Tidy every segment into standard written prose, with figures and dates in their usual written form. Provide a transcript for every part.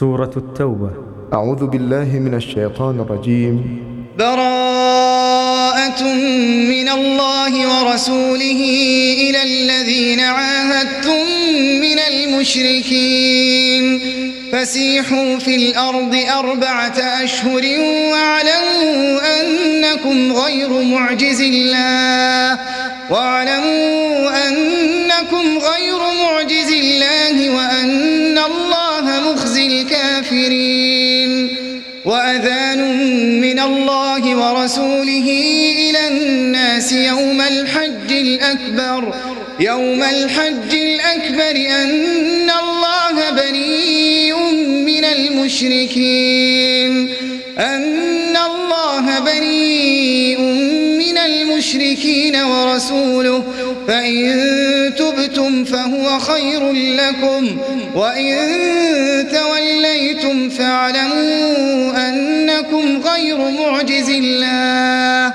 سورة التوبة. أعوذ بالله من الشيطان الرجيم. براءة من الله ورسوله إلى الذين عاهدتم من المشركين فسيحوا في الأرض 4 أشهر واعلموا أنكم غير معجز الله وأن الله مخزي الكافرين. وأذان من الله ورسوله إلى الناس يوم الحج الأكبر أن الله بريء من المشركين ورسوله فإن تبتم فهو خير لكم وإن توليتم فاعلموا أنكم غير معجز الله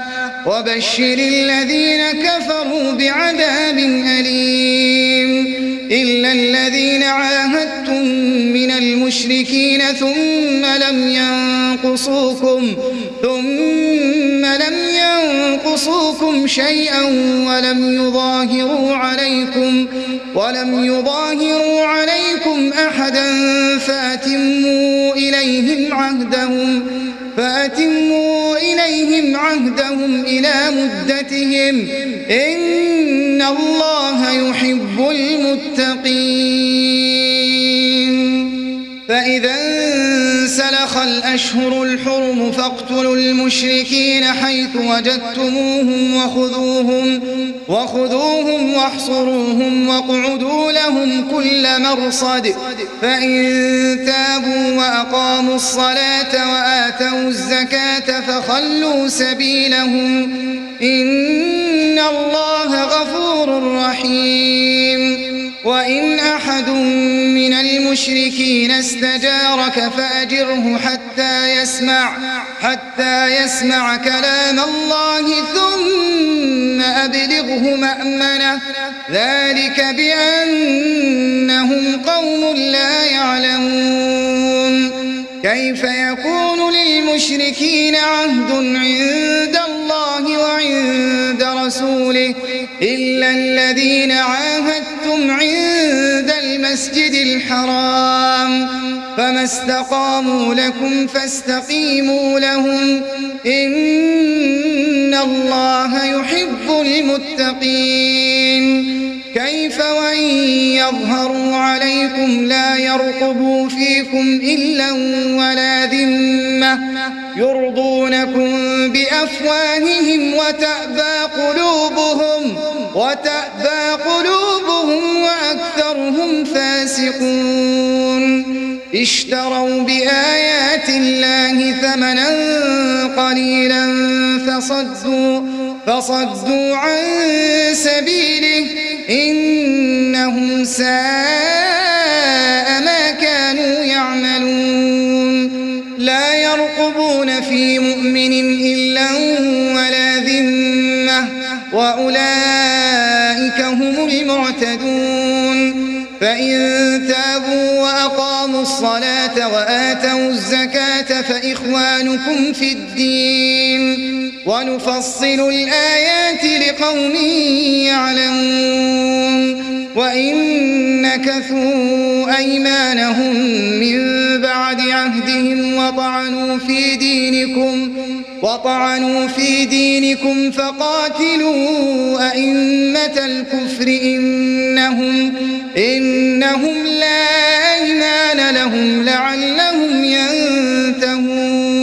وبشر الذين كفروا بعذاب أليم. إلا الذين عاهدتم من المشركين ثم لم ينقصوكم شيئا ولم يظاهروا عليكم أحدا فأتموا إليهم عهدهم إلى مدتهم إن الله يحب المتقين. فإذا انسلخ الأشهر الحرم فاقتلوا المشركين حيث وجدتموهم وخذوهم واحصروهم واقعدوا لهم كل مرصد فإن تابوا وأقاموا الصلاة وآتوا الزكاة فخلوا سبيلهم إن الله غفور رحيم. وإن أحد من المشركين استجارك فأجره حتى يسمع كلام الله ثم أبلغه مأمنه ذلك بأنهم قوم لا يعلمون. كيف يكون للمشركين عهد عند الله وعند رسوله إلا الذين عاهدتم عند المسجد الحرام فما استقاموا لكم فاستقيموا لهم إن الله يحب المتقين. كيف وإن يظهروا عليكم لا يرقبوا فيكم إلا ولا ذمة يرضونكم بأفواههم وتأبى قلوبهم وأكثرهم فاسقون. اشتروا بآيات الله ثمنا قليلا فصدوا عن سبيله إنهم ساء ما كانوا يعملون. لا يرقبون في مؤمن إلا ولا ذمة وأولئك هم المعتدون. فإن تابوا وأقاموا الصلاة وآتوا الزكاة فإخوانكم في الدين ونفصل الآيات لقوم يعلمون. وإن نكثوا أيمانهم من بعد عهدهم وطعنوا في دينكم فقاتلوا أئمة الكفر إنهم لا أيمان لهم لعلهم ينتهون.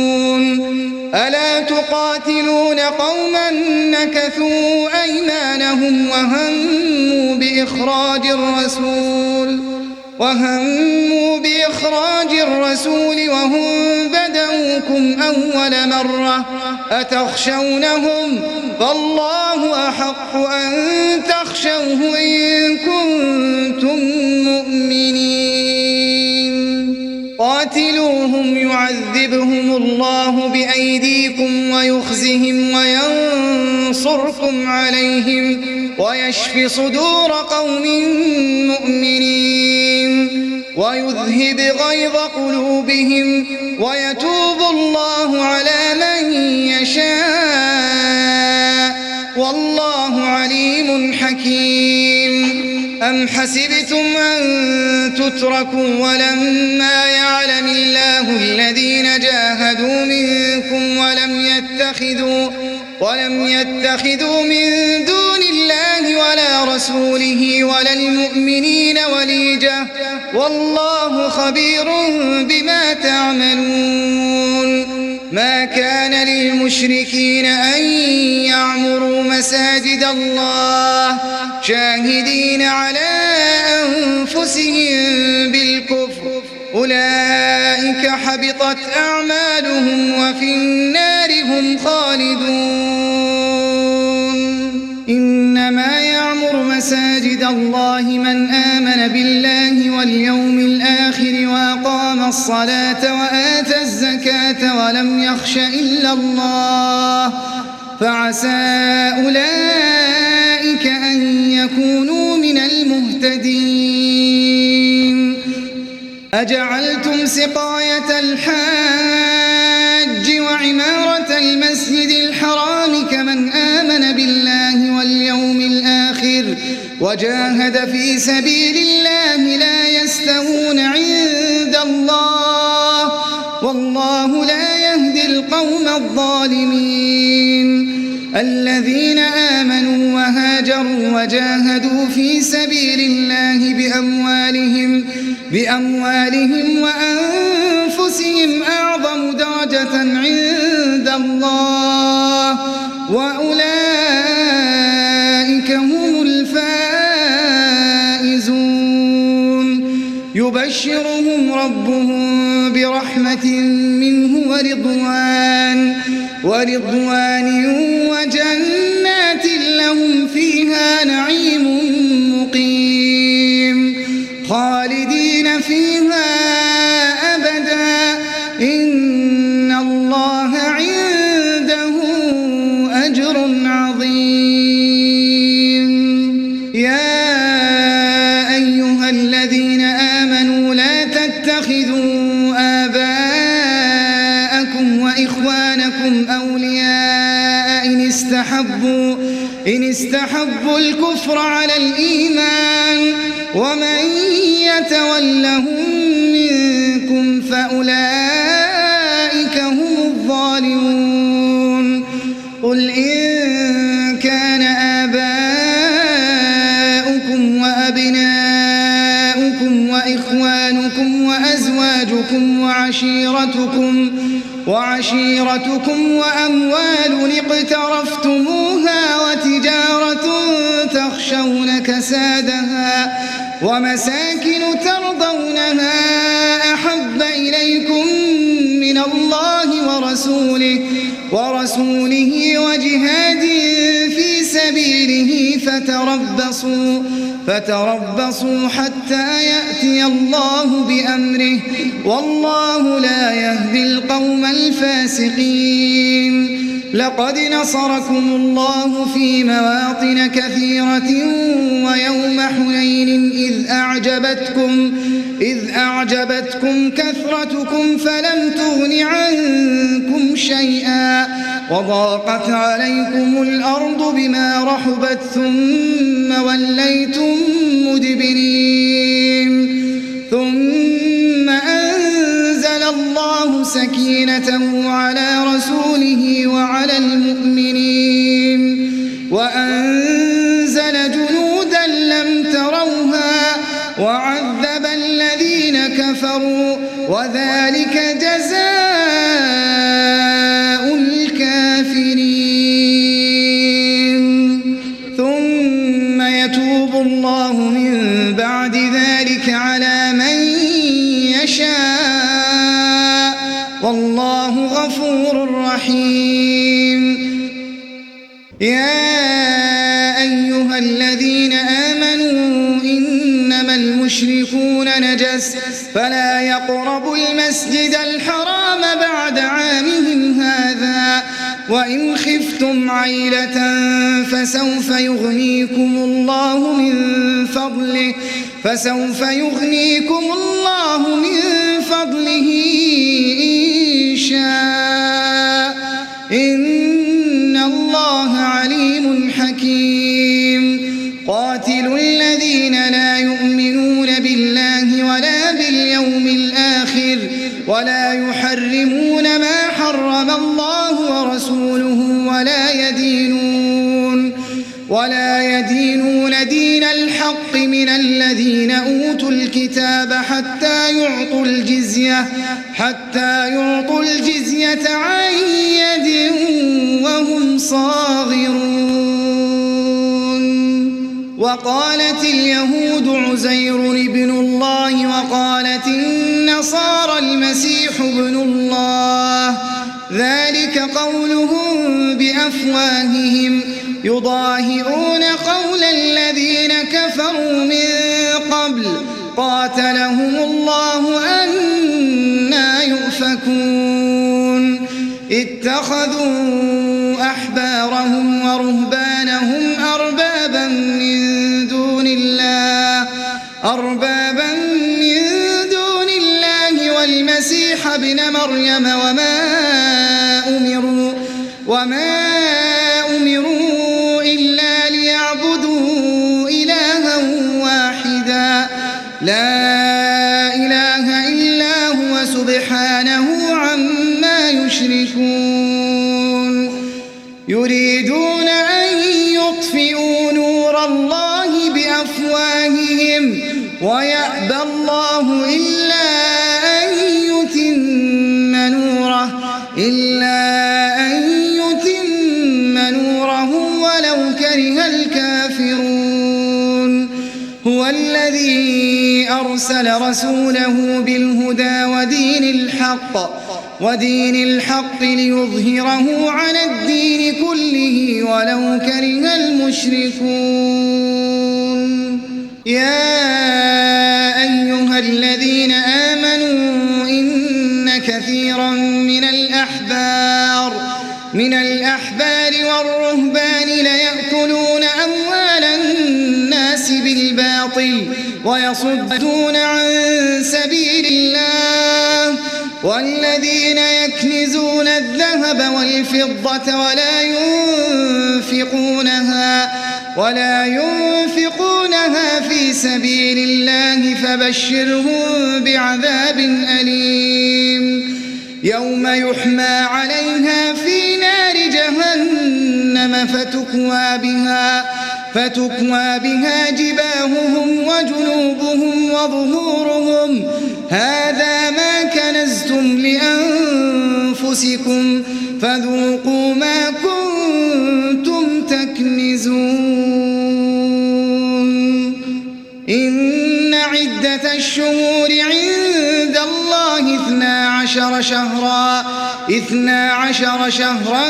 ألا تقاتلون قوما نكثوا أيمانهم وهموا بإخراج الرسول وهم بدأوكم أول مرة أتخشونهم فالله أحق أن تخشوه إن كنتم مؤمنين. قاتلوهم يعذبهم الله بأيديكم ويخزهم وينصركم عليهم ويشف صدور قوم مؤمنين. ويذهب غيظ قلوبهم ويتوب الله على من يشاء والله عليم حكيم. أم حسبتم أن تتركوا ولما يعلم الله الذين جاهدوا منكم ولم يتخذوا من دون الله ولا رسوله ولا المؤمنين وليجة والله خبير بما تعملون. ما كان للمشركين أن يعمروا مساجد الله شاهدين على أنفسهم بالكفر أولئك حبطت أعمالهم وفي النار هم خالدون. إنما يعمر مساجد الله من آمن بالله واليوم الآخر وأقام الصلاة وآتى الزكاة ولم يخش إلا الله فعسى أولئك أن يكونوا من المهتدين. أجعلتم سقاية الحاج وعمارة المسجد الحرام كمن آمن بالله واليوم الآخر وجاهد في سبيل الله لا يستوون عند الله والله لا يهدي القوم الظالمين. الذين آمنوا وهاجروا وجاهدوا في سبيل الله بأموالهم وأنفسهم أعظم درجة عند الله وأولئك هم الفائزون. يبشرهم ربهم برحمة منه ورضوان وجنات لهم فيها نعيم مقيم خالدين فيها أبدا إن الله عنده أجر عظيم. يا أيها الذين آمنوا لا تتخذوا آباءكم وإخوانكم أولياء إن استحبوا الكفر على الإيمان ومن يتولهم منكم فأولئك هم الظالمون. قل إن كان آباؤكم وأبناؤكم وإخوانكم وأزواجكم وعشيرتكم وأموال اقترفتموها وتجارة تخشون كسادها ومساكن ترضونها أحب إليكم من الله ورسوله وجهاد في سبيله فتربصوا حتى يأتي الله بأمره والله لا يهدي القوم الفاسقين. لقد نصركم الله في مواطن كثيرة ويوم حنين إذ أعجبتكم كثرتكم فلم تغن عنكم شيئا وضاقت عليكم الأرض بما رحبت ثم وليتم مدبرين. ثم أنزل الله سكينته على رسوله وعلى المؤمنين وأنزل جنودا لم تروها وعذب الذين كفروا وذلك جزاء الكافرين. ثم يتوب الله من بعد ذلك على من يشاء والله غفور رحيم. يا أيها الذين آمنوا إنما المشركون نجس فلا يقربوا المسجد الحرام بعد عامهم هذا وإن خفتم عيلة فسوف يغنيكم الله من فضله إن شاء إن الله عليم حكيم قاتلوا الذين لا يؤمنون بالله ولا باليوم الآخر ولا يحرمون ما حرم الله ورسوله ولا يدينون دين الحق من الذين أوتوا الكتاب حتى يعطوا الجزية عن يد وهم صاغرون. وقالت اليهود عزير ابن الله وقالت النصارى المسيح ابن الله ذلك قولهم بأفواههم يضاهئون قول الذين كفروا من قبل قاتلهم الله أنى يؤفكون. اتخذوا أحبارهم ورهبانهم أربابا من دون الله والمسيح ابن مريم وما أمروا إلا ليعبدوا إلها واحدا لا إله إلا هو سبحانه عما يشركون. يريدون أن يطفئوا نور الله بأفواههم ويأبى الله إلا أن يتم نوره ولو كره الكافرون. هو الذي أرسل رسوله بالهدى ودين الحق ليظهره على الدين كله ولو كره المشركون. يا أيها الذين آمنوا إن كثيرا من الأحبار والرهبان ليأكلون أموال الناس بالباطل ويصدون عن سبيل الله. والذين يكنزون الذهب والفضة ولا ينفقونها في سبيل الله فبشرهم بعذاب أليم يوم يحمى عليها في نار جهنم فتكوى بها جباههم وجنوبهم وظهورهم هذا ما كنزتم لأنفسكم فذوقوا ما كنتم تكنزون. إن عدة الشهور عند الله 12 شهرا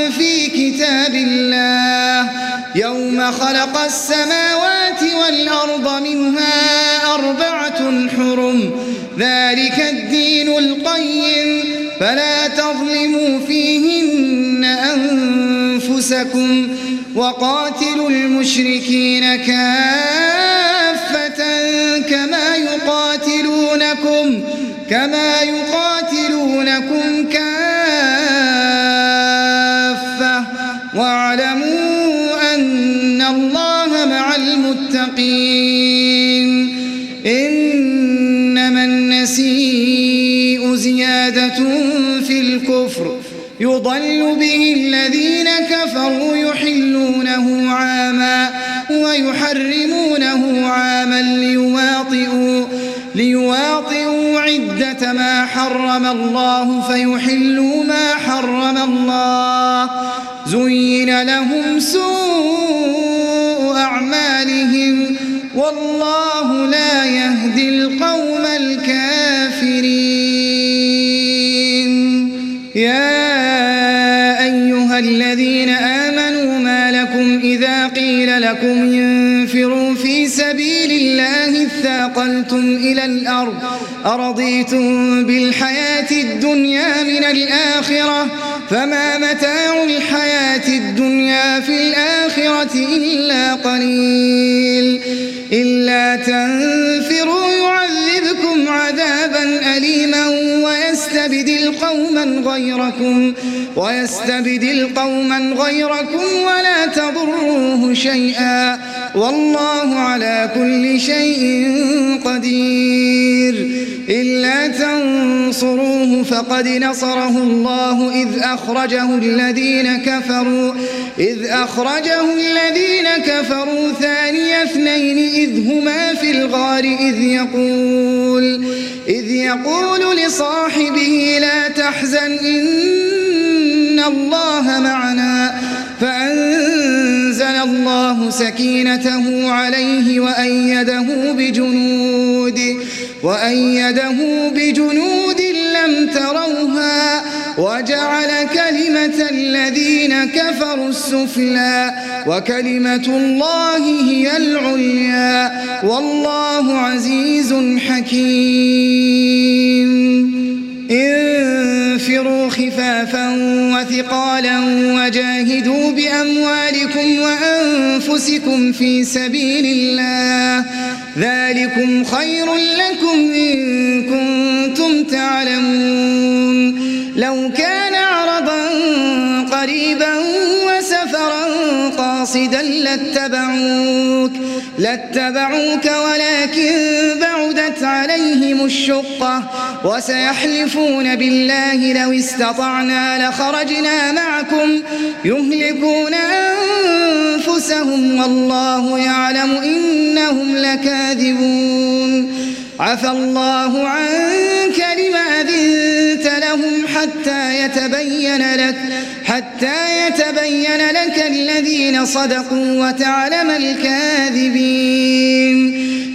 في كتاب الله يوم خلق السماوات والأرض منها 4 حرم ذلك الدين القيم فلا تظلموا فيهن أنفسكم وقاتلوا المشركين كافة كما يقاتلونكم كافة واعلموا أن الله مع المتقين. إنما النسيء زيادة في الكفر يضل به الذين كفروا يحلونه عاما ويحرمونه عاما ليواطئوا عدة ما حرم الله فيحلوا ما حرم الله زين لهم سوء أعمالهم والله لا يهدي القوم الكافرين. يا أيها الذين آمنوا ما لكم إذا قيل لكم انفروا في سبيل الله اثاقلتم إلى الأرض أرضيتم بالحياة الدنيا من الآخرة فما متاع الحياة الدنيا في الآخرة إلا قليل إلا تنفروا يعذبكم عذابا أليما ويستبدل قوما غيركم ولا تضروه شيئا والله على كل شيء قدير. إلا تنصروه فقد نصره الله إذ أخرجه الذين كفروا ثاني اثنين إذ هما في الغار إذ يقول لصاحبه لا تحزن إن الله معنا فأنزل الله سكينته عليه وأيده بجنود لم تروها وجعل كلمة الذين كفروا السفلى وكلمة الله هي العليا والله عزيز حكيم. انفروا خفافا وثقالا وجاهدوا بأموالكم وأنفسكم في سبيل الله ذلكم خير لكم إن كنتم تعلمون. لو كان عرضا قريبا وسفرا قاصدا لاتبعوك ولكن بعدت عليهم الشقة وسيحلفون بالله لو استطعنا لخرجنا معكم يهلكون أنفسهم والله يعلم إنهم لكاذبون. عفى الله عنك لما أذنت لهم حتى يتبين لك الذين صدقوا وتعلم الكاذبين.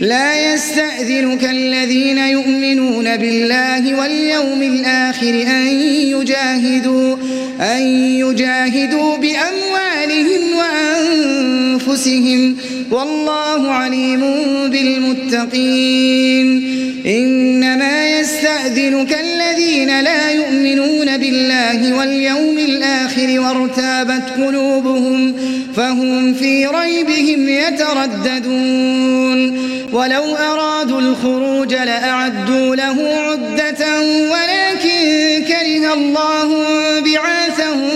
لا يستأذنك الذين يؤمنون بالله واليوم الآخر أن يجاهدوا بأموالهم وأنفسهم والله عليم بالمتقين. إنما يستأذنك الذين لا يؤمنون بالله واليوم الآخر وارتابت قلوبهم فهم في ريبهم يترددون. ولو أرادوا الخروج لأعدوا له عدة ولكن كره الله بعاثهم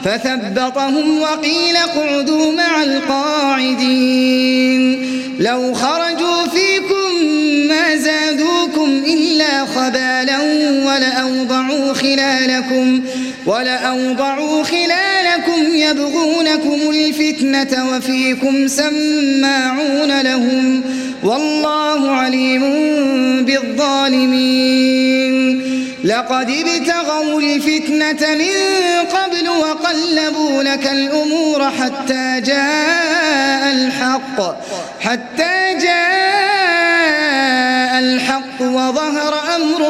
فثبطهم وقيل اقعدوا مع القاعدين. لو خرجوا فيكم ما زادوكم إلا خبالا ولأوضعوا خلالكم يبغونكم الفتنة وفيكم سماعون لهم والله عليم بالظالمين. لقد ابتغوا الفتنة من قبل وقلبوا لك الأمور حتى جاء الحق وظهر أمر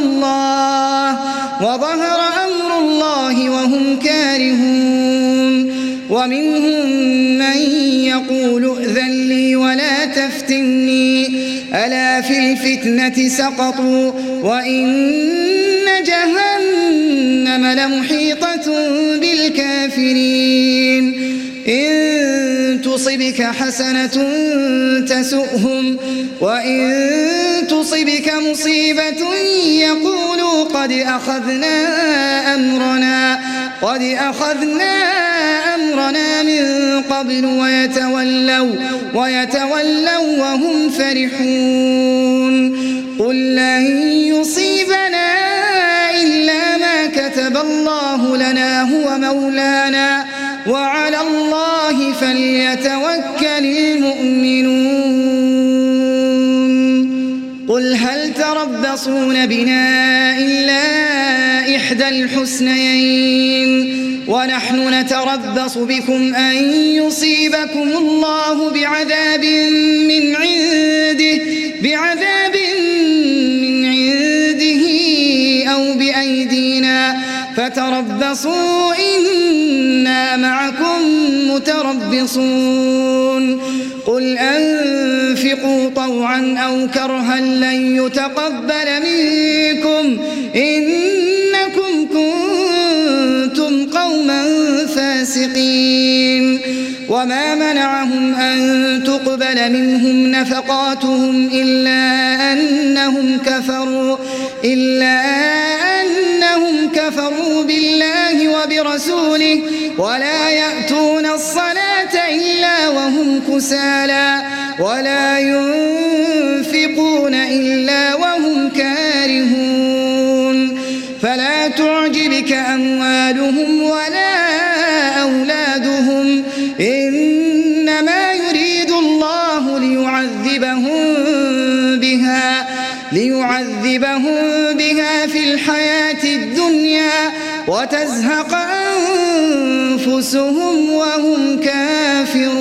الله وهم كارهون. ومنهم من يقول ائذن لي ولا تفتني ألا في الفتنة سقطوا وإن جهنم لمحيطة بالكافرين. إن تصبك حسنة تسؤهم وإن تصبك مصيبة يقولوا قد أخذنا أمرنا من قبل ويتولوا وهم فرحون. قل لن يصيبنا إلا ما كتب الله لنا هو مولانا وعلى الله فليتوكل المؤمنون. قل هل تربصون بنا إلا إحدى الحسنيين ونحن نتربص بكم أن يصيبكم الله بعذاب من عنده أو بأيدينا فتربصوا إنا معكم متربصون. قل أنفقوا طوعا أو كرها لن يتقبل منكم إنكم كنتم وما منعهم أن تقبل منهم نفقاتهم إلا أنهم كفروا بالله وبرسوله ولا يأتون الصلاة إلا وهم كسالى ولا ينفقون إلا وهم كارهون فلا تعجبك أموالهم ولا أولادهم إنما يريد الله ليعذبهم بها في الحياة الدنيا وتزهق أنفسهم وهم كافرون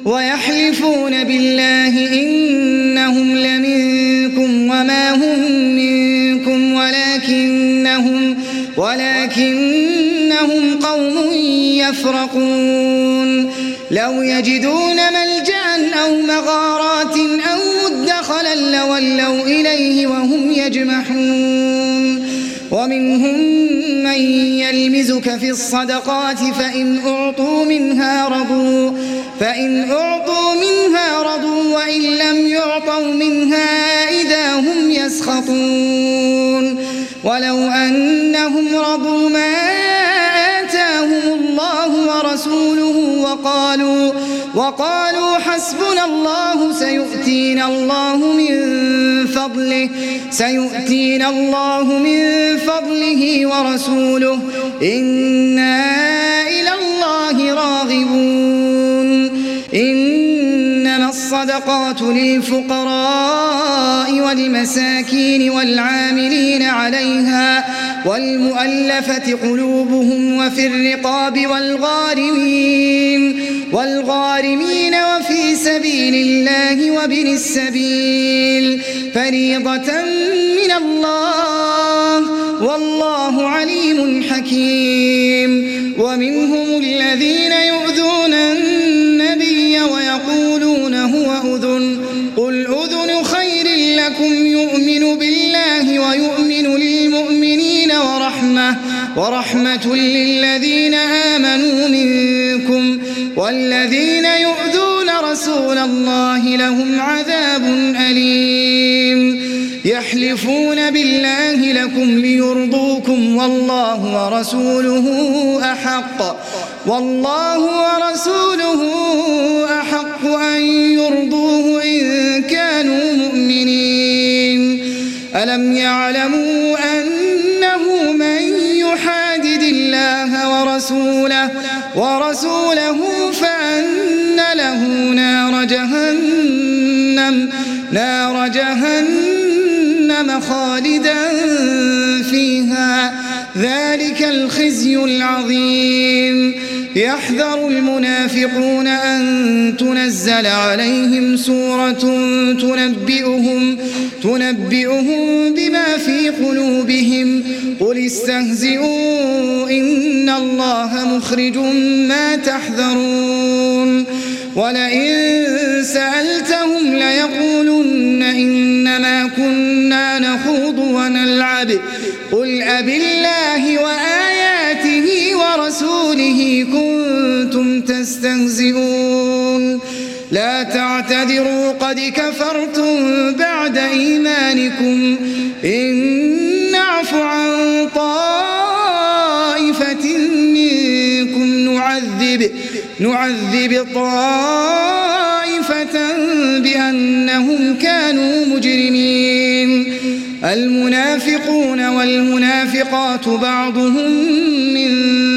ويحلفون بالله إنهم لمنكم وما هم منكم ولكنهم قوم يفرقون لو يجدون ملجأ أو مغارات أو مدخلا لولوا إليه وهم يجمحون ومنهم من يلمزك في الصدقات فإن أعطوا منها رضوا وإن لم يعطوا منها إذا هم يسخطون ولو أنهم رضوا ما آتاهم الله ورسوله وقالوا حسبنا الله سيؤتينا الله من فضله ورسوله إنا إلى الله راغبون إنما الصدقات للفقراء والمساكين والعاملين عليها والمؤلفة قلوبهم وفي الرقاب والغارمين وفي سبيل الله وابن السبيل فريضة من الله والله عليم حكيم ومنهم الذين يؤذون النبي ويقولون هو أذن قل أذن خير لكم يؤمن بالله ويؤمن للمؤمنين ورحمة للذين آمنوا منكم والذين يؤذون رسول الله لهم عذاب أليم يحلفون بالله لكم ليرضوكم والله ورسوله أحق أن يرضوه إن كانوا مؤمنين ألم يعلموا أنه من يحادد الله ورسوله فأن له نار جهنم خالدا فيها ذلك الخزي العظيم يحذر المنافقون أن تنزل عليهم سورة تنبئهم بما في قلوبهم قل استهزئوا إن الله مخرج ما تحذرون ولئن سألتهم ليقولن إنما كنا نخوض ونلعب قل أبالله وآياته ورسوله كنتم تستهزئون لا تعتذروا قد كفرتم بعد إيمانكم إن نعف عن طائفة منكم نعذب طائفة بأنهم كانوا مجرمين المنافقون والمنافقات بعضهم من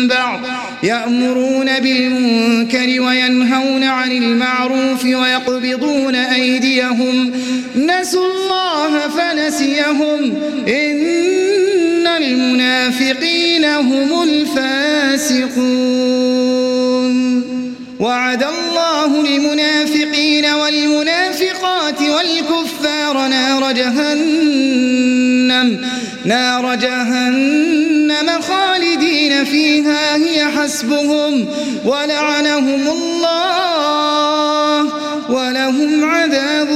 بعض يأمرون بالمنكر وينهون عن المعروف ويقبضون أيديهم نسوا الله فنسيهم إن المنافقين هم الفاسقون وعد الله المنافقين والمنافقات والكفار نار جهنم خالدين فيها هي حسبهم ولعنهم الله ولهم عذاب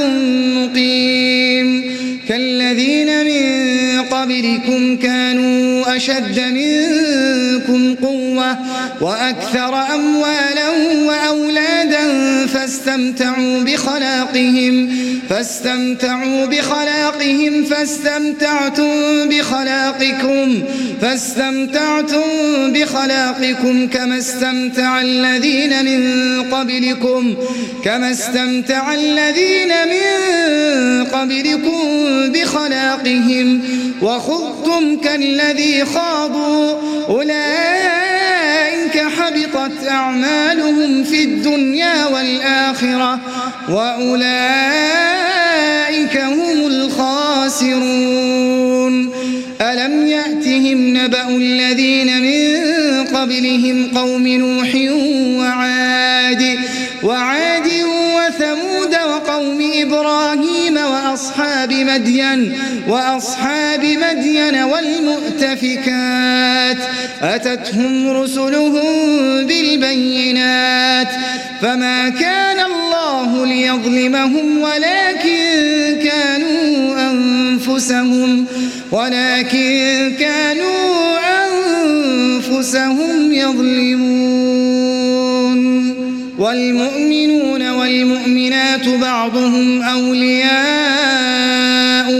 مقيم كالذين من قبلكم كانوا أشد منكم قوة وأكثر أموالا وأولادا فاستمتعوا بخلاقهم فاستمتعتم بخلاقكم كما استمتع الذين من قبلكم بخلاقهم وخضتم كالذي خاضوا أولئك حبطت أعمالهم في الدنيا والآخرة وأولئك هم الخاسرون. ألم يأتهم نبأ الذين من قبلهم قوم نوح وعاد وثمود وقوم إبراهيم وأصحاب مدين والمؤتفكات أتتهم رسلهم بالبينات فما كان الله ليظلمهم ولكن كانوا أنفسهم يظلمون. والمؤمنون والمؤمنات بعضهم أولياء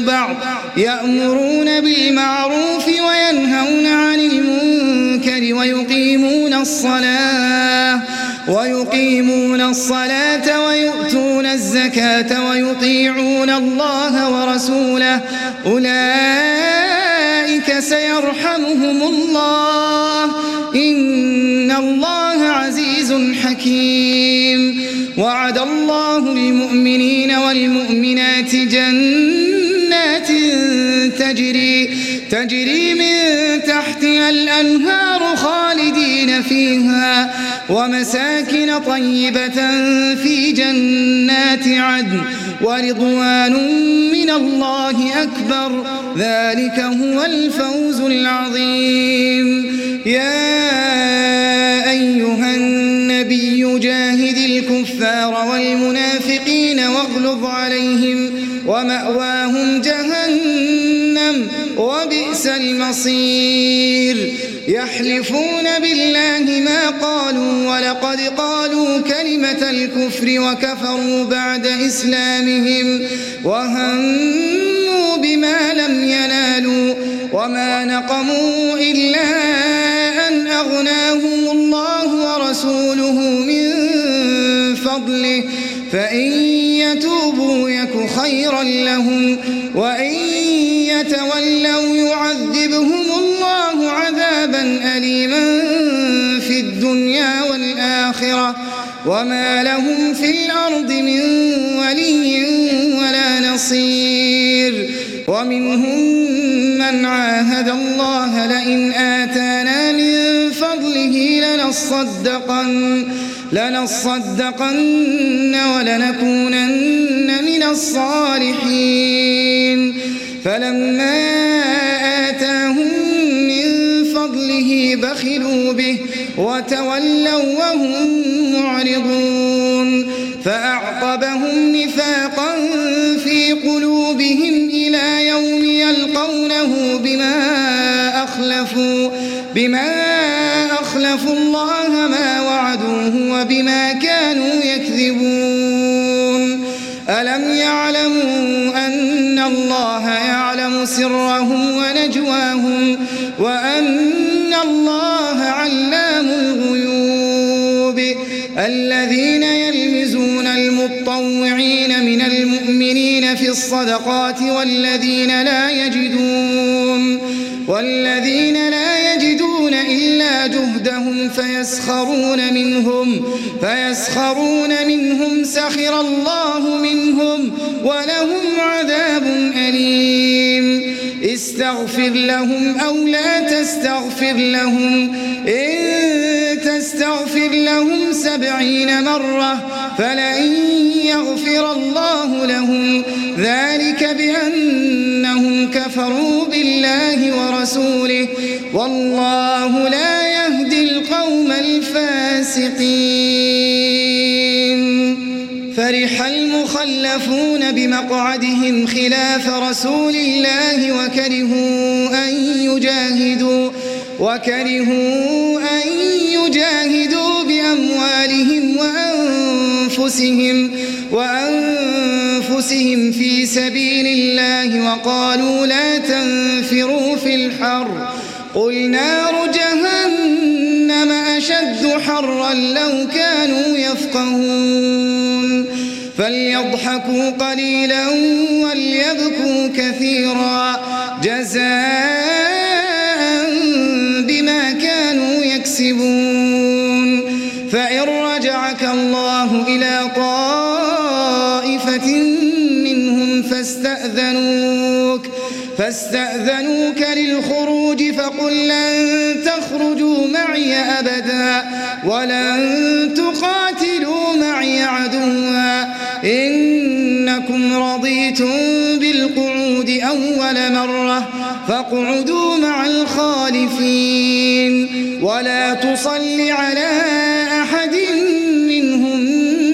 بعض يأمرون بالمعروف وينهون عن المنكر ويقيمون الصلاة ويؤتون الزكاة ويطيعون الله ورسوله أولئك سيرحمهم الله إن الله عزيز حكيم. وعد الله المؤمنين والمؤمنات جنات تجري من تحتها الأنهار خالدين فيها ومساكن طيبة في جنات عدن ورضوان من الله أكبر ذلك هو الفوز العظيم. يا أيها النبي جاهد الكفار والمنافقين واغلظ عليهم ومأواهم جهنم وبئس المصير. يحلفون بالله ما قالوا ولقد قالوا كلمة الكفر وكفروا بعد إسلامهم وهموا بما لم ينالوا وما نقموا إلا أن أغناهم الله ورسوله من فضله فإن يتوبوا يك خيرا لهم وإن يتولوا يعذبهم الله عذابا أليما في الدنيا والآخرة وما لهم في الأرض من ولي ولا نصير. ومنهم من عاهد الله لئن آتانا من فضله لنصدقن ولنكونن من الصالحين فلما آتاهم من فضله بخلوا به وتولوا وهم معرضون فأعقبهم نفاقا في قلوبهم إلى يوم يلقونه بما أخلفوا الله ما وعدوه وبما كانوا يكذبون. ألم يعلموا أن الله يعلم سرهم ونجواهم وأن الله علام الغيوب. الذين يلمزون المطوعين من المؤمنين في الصدقات والذين لا يجدون إلا جهدهم فيسخرون منهم سخر الله منهم ولهم عذاب أليم. استغفر لهم أو لا تستغفر لهم إن تستغفر لهم 70 مرة فلن يغفر الله لهم ذلك بأنهم كفروا بالله ورسوله والله لا يهدي القوم الفاسقين. فرح المخلفون بمقعدهم خلاف رسول الله وكرهوا أن يجاهدوا بأموالهم وأنفسهم في سبيل الله وقالوا لا تنفروا في الحر قل نار جهنم أشد حرا لو كانوا يفقهون فليضحكوا قليلا وليبكوا كثيرا جزاء بما كانوا يكسبون فإن رجعك الله إلى طائفة منهم فاستأذنوك للخروج فقل لن تخرجوا معي أبدا ولن تقاتلوا معي عدوا إنكم رضيتم بالقعود أول مرة فاقعدوا مع الخالفين ولا تصل على أحد منهم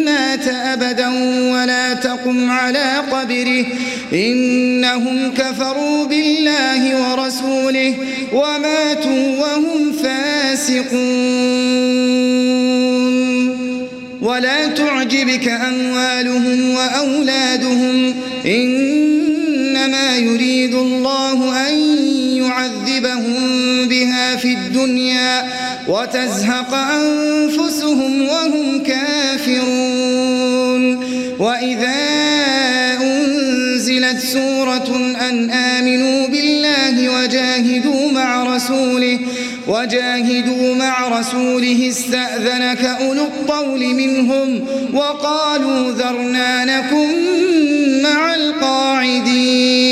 مات أبدا ولا تقم على قبره إنهم كفروا بالله ورسوله وماتوا وهم فاسقون ولا تعجبك أموالهم وأولادهم إنما يريد الله أن يعذبهم بها في الدنيا وتزهق أنفسهم وهم كافرون وإذا أنزلت سورة أن آمنوا بالله وجاهدوا مع رسوله استأذنك أولو الطول منهم وقالوا ذرنا نكن مع القاعدين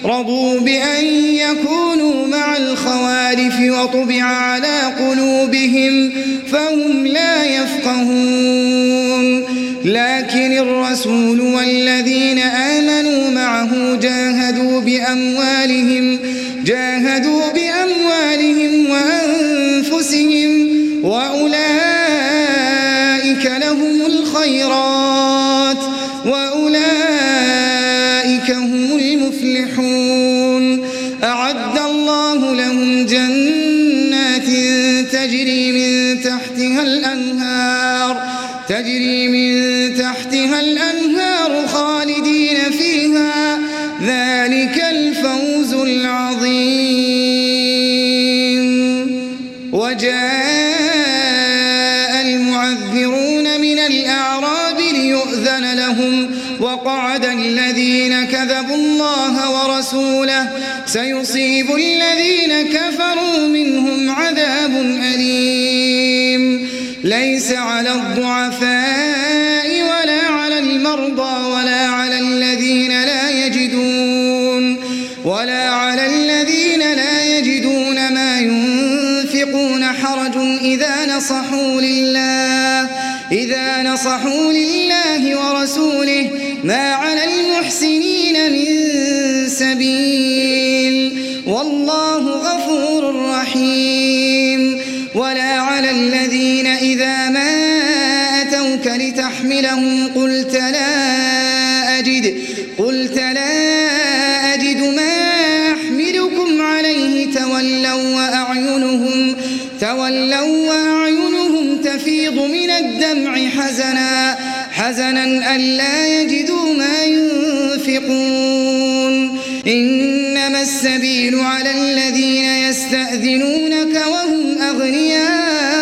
رضوا بأن يكونوا مع الخوالف وطبع على قلوبهم فهم لا يفقهون لكن الرسول والذين آمنوا معه جاهدوا بأموالهم وأنفسهم وأولئك لهم الخيرات وأولئك هم المفلحون أعد الله لهم جنات تجري من تحتها الأنهار خالدين فيها ذلك الفوز العظيم وجاء المعذرون من الأعراب ليؤذن لهم وقعد الذين كذبوا الله ورسوله سيصيب الذين كفروا منهم عذاب أليم ليس على الضعفاء ولا على المرضى ولا على الذين لا يجدون ما ينفقون حرج إذا نصحوا لله ورسوله ما على المحسنين من سبيل والله غفور رحيم ولا على الذين إذا ما أتوك لتحملهم قلت لا أجد ما أحملكم عليه تولوا وأعينهم تفيض من الدمع حزنا ألا يجدوا ما ينفقون إنما السبيل على الذين يستأذنونك وهم أغنياء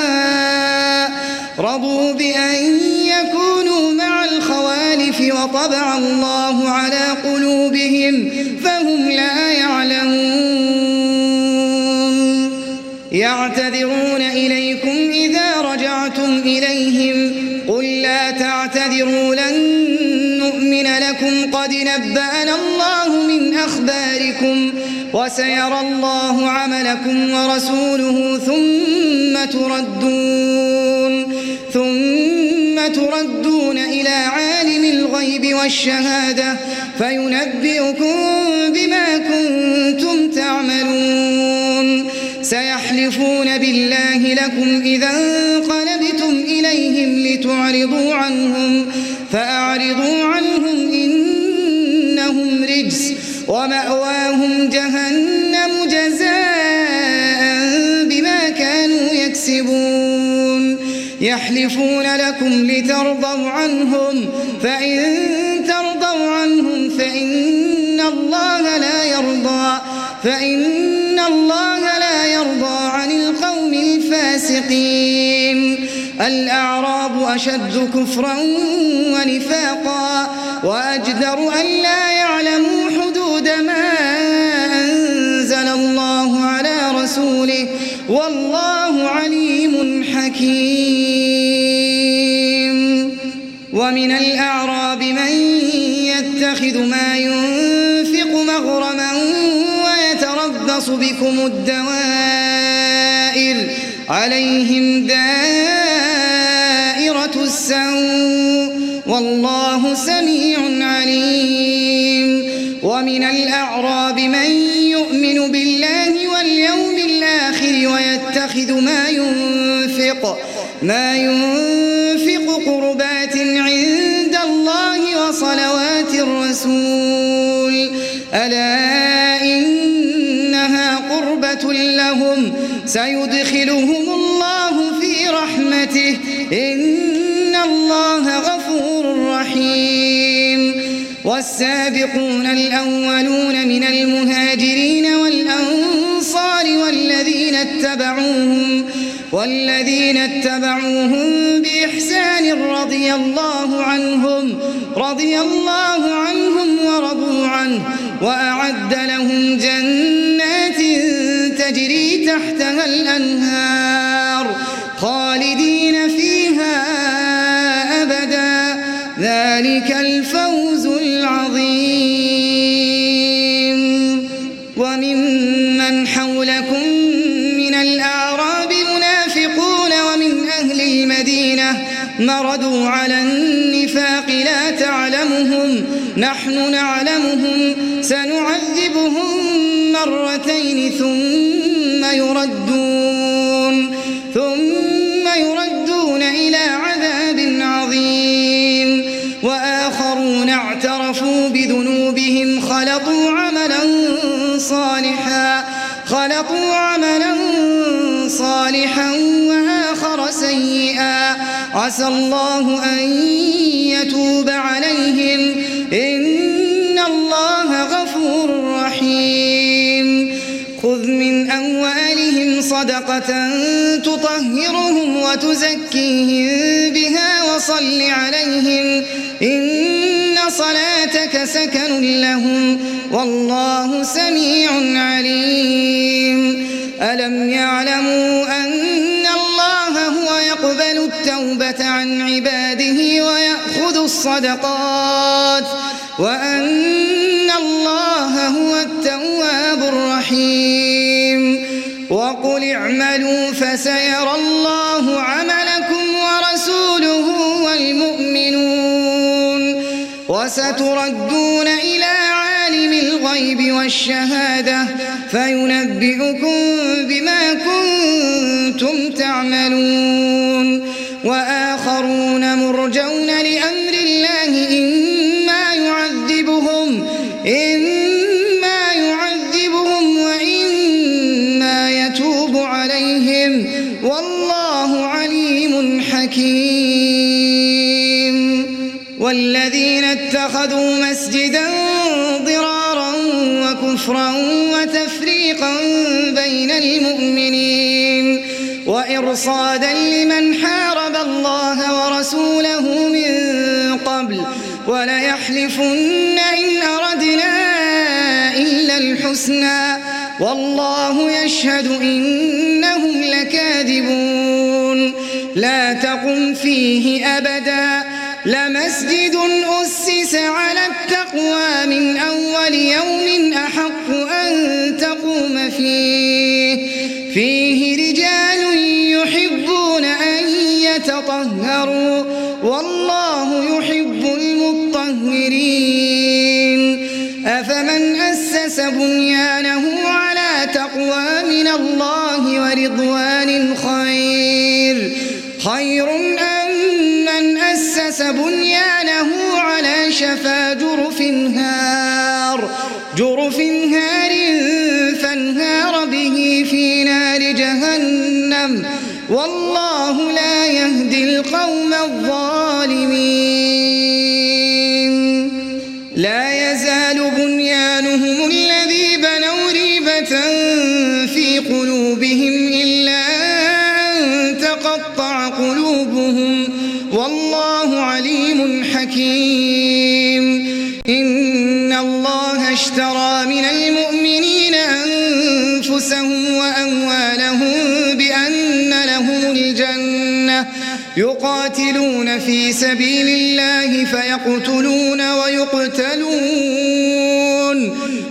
رضوا بأن يكونوا مع الخوالف وطبع الله على قلوبهم فهم لا يعلمون يعتذرون إليكم إذا رجعتم إليهم قل لا تعتذروا لن نؤمن لكم قد نبأنا الله من أخباركم وسيرى الله عملكم ورسوله ثم تردون إلى عالم الغيب والشهادة فينبئكم بما كنتم تعملون سيحلفون بالله لكم إذا انقلبتم إليهم لتعرضوا عنهم فأعرضوا ومأواهم جهنم جزاء بما كانوا يكسبون يحلفون لكم لترضوا عنهم فإن ترضوا عنهم فإن الله لا يرضى عن القوم الفاسقين الأعراب أشد كفرا ونفاقا وأجدر أن لا يعلموا حدود ما أنزل الله على رسوله والله عليم حكيم ومن الأعراب من يتخذ ما ينفق مغرما ويتربص بكم الدوائر عليهم دائرة السوء والله سميع عليم ومن الأعراب من يؤمن بالله واليوم الآخر ويتخذ ما ينفق قربات عند الله وصلوات الرسول ألا إنها قربة لهم سيدخلهم الله في رحمته إن الله غفور رحيم والسابقون الأولون من المهاجرين والأنصار والذين اتبعوهم بإحسان رضي الله عنهم ورضوا عنه وأعد لهم جنات تجري تحتها الأنهار خالدين فيها أبدا ذلك الفوز العظيم وممن حولكم من الأعراب منافقون ومن أهل المدينة مردوا على النفاق لا تعلمهم نحن نعلمهم سنعذبهم مرتين ثم يردون إلى عذاب عظيم وآخرون اعترفوا بذنوبهم خلطوا عملا صالحا وآخر سيئا عسى الله أن يتوب عليهم إن الله غفور رحيم خذ من أموالهم صدقة تطهرهم وتزكيهم بها وصل عليهم إن صلاتك سكن لهم والله سميع عليم ألم يعلموا أن الله هو يقبل التوبة عن عباده ويأخذ الصدقات وأن الله هو التواب الرحيم وقل اعملوا فسيرى الله عملكم ورسوله والمؤمنون وستردون إلى عالم الغيب والشهادة فينبئكم بما كنتم تعملون وآخرون مرجون لأمر الله إما يعذبهم وإما يتوب عليهم والله عليم حكيم والذين اتخذوا مسجدا ضرارا وكفرا وتفريقا بين المؤمنين وإرصادا لمن حارب الله ورسوله من قبل وليحلفن إن أردنا إلا الحسنى والله يشهد إنهم لكاذبون لا تقم فيه أبدا لمسجد أسس على التقوى من أول يوم أحق أن تقوم فيه رجال يحبون أن يتطهروا والله يحب المطهرين أفمن أسس بنيانه على تقوى من الله ورضوان خير أم من أسس بنيانه على شفا جرف هار جرف هار فانهار به في نار جهنم والله لا يهدي القوم الظالمين لا يزال بنيانهم الذي بنوا ريبة في قلوبهم إلا أن تقطع قلوبهم والله عليم حكيم إن الله اشترى من المؤمنين أنفسهم وأموالهم بأن لهم الجنة يقاتلون في سبيل الله فيقتلون ويقتلون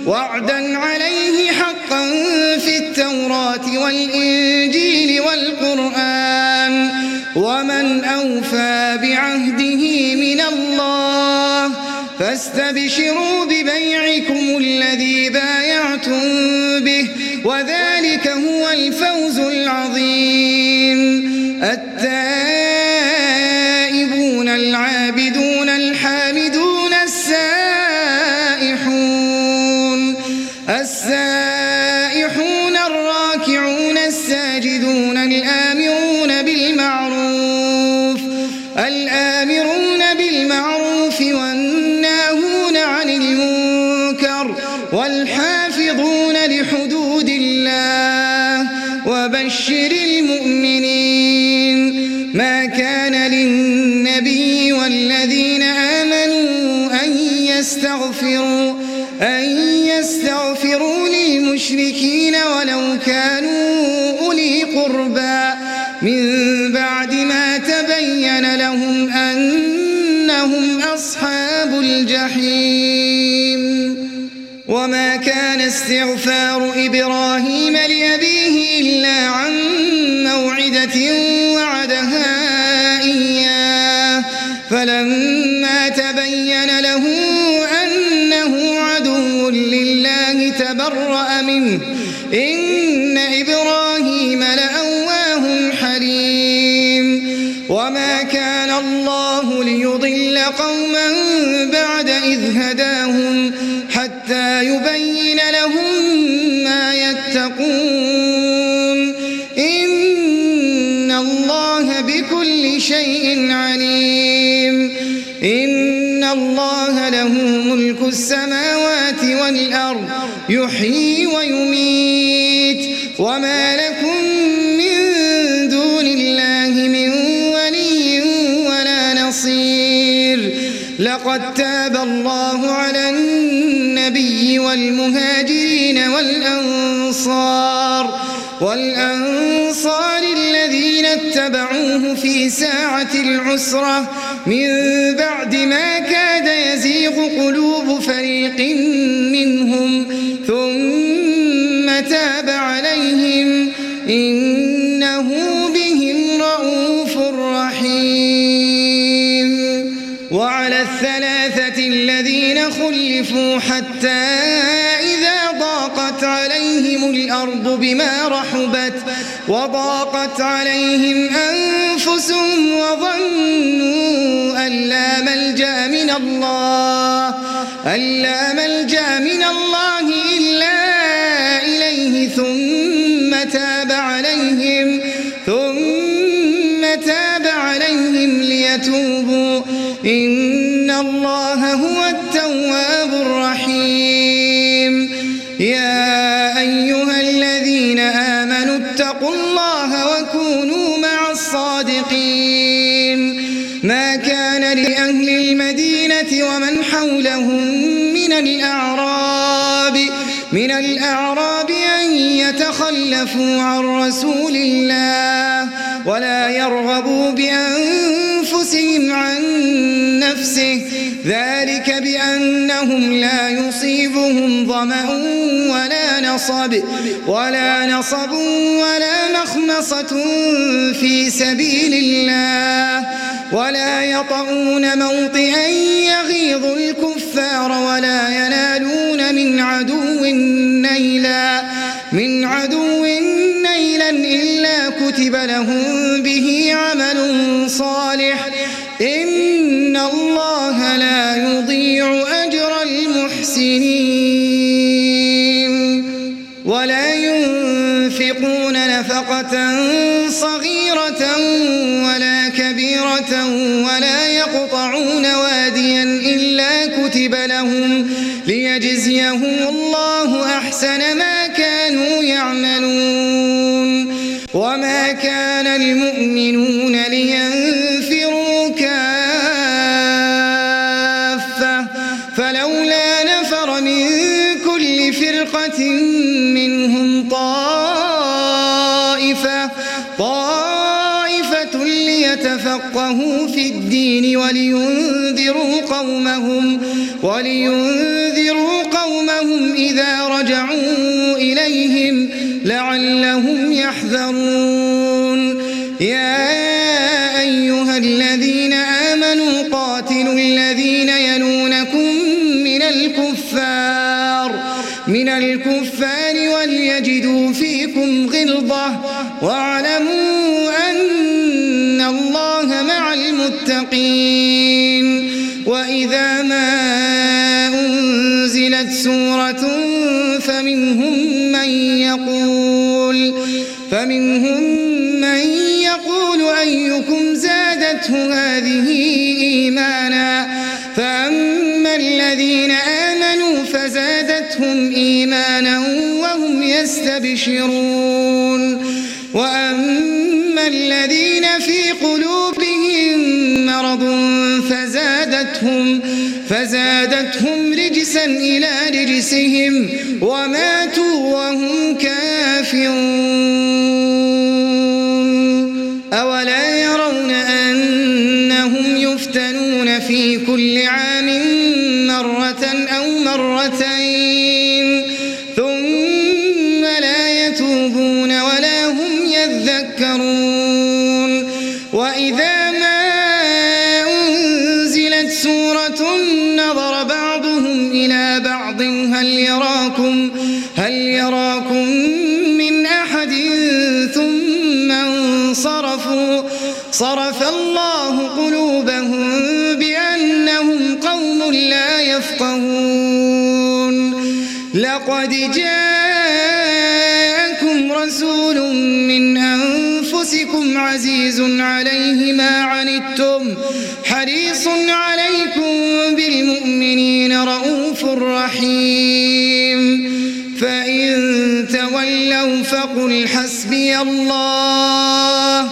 وعدا عليه حقا في التوراة والإنجيل والقرآن ومن أوفى بعهده من الله فاستبشروا ببيعكم الذي بايعتم به وذلك هو الفوز العظيم التائبون العابدون الحامدون السائحون الراكعون الساجدون الآمرون بالمعروف والناهون عن المنكر والحافظون لحدود الله وبشر المؤمنين ما كان للنبي والذين آمنوا أن يستغفروا للمشركين ولو كانوا أولي قربى من بعد ما تبين لهم أنهم أصحاب الجحيم وما كان استغفار إبراهيم لأبيه إلا عن موعدة وعدها إياه فلما تبين له أنه عدو لله تبرأ منه إن إبراهيم لأواه حليم وما كان الله ليضل قوما بعد إذ هداهم حتى يبين لهم ما يتقون إن الله بكل شيء عليم إن الله له ملك السماوات والأرض يحيي ويميت وما لكم من دون الله من ولي ولا نصير لقد تاب الله على النبي والمهاجرين والأنصار الذين اتبعوه في ساعة العسرة من بعد ما كاد يزيغ قلوب فريق منهم ثم تاب عليهم إنه بهم رءوف رحيم وعلى الثلاثة الذين خلفوا حتى إذا ضاقت عليهم الأرض بما رحبت وضاقت عليهم أنفسهم وظنوا أن لا ملجأ من الله إلا إليه ثم تاب عليهم ليتوبوا إن الله هو التواب الرحيم يا أيها الذين آمنوا اتقوا الله وكونوا مع الصادقين ما كان لأهل المدينة ومن حولهم من الأعراب أن يتخلفوا عن رسول الله ولا يرغبوا بأنفسهم عن نفسه ذلك بأنهم لا يصيبهم ظمأ ولا نصب ولا مخمصة في سبيل الله ولا يطؤون موطئا يغيظ الكفار ولا ينالون من عدو نيلا إلا كتب لهم به عمل صالح إن الله لا يضيع أجر المحسنين ولا ينفقون نفقة صغيرة ولا كبيرة ولا يقطعون واديا إلا كتب لهم ليجزيهم الله أحسن ما كانوا يعملون. وما كان المؤمنون لينفروا كافة فلولا نفر من كل فرقة منهم طائفة ليتفقهوا في الدين ولينذروا قومهم إذا رجعوا إليهم لعلهم يحذرون. يا أيها الذين آمنوا قاتلوا الذين يلونكم من الكفار وليجدوا فيكم غلظة واعلموا أن الله مع المتقين. وإذا ما أنزلت سورة فمنهم من يقول أيكم زادته هذه إيمانا فأما الذين آمنوا فزادتهم إيمانا وهم يستبشرون. وأما الذين في قلوبهم مرض فزادتهم رجسا إلى رجسهم وماتوا وهم كافرون. أولا يرون أنهم يفتنون في كل عام مرة أو مرتين ثم لا يتوبون ولا هم يذكرون. وإذا ما أنزلت سورة نظر بعضهم إلى بعض هل يراكم من أحد ثم انصرفوا صرف الله قلوبهم بأنهم قوم لا يفقهون. لقد جاءكم رسول من أنفسكم عزيز عليه ما عنتم حريص عليكم بالمؤمنين رؤوف رحيم. فإن تولوا فقل حسبي الله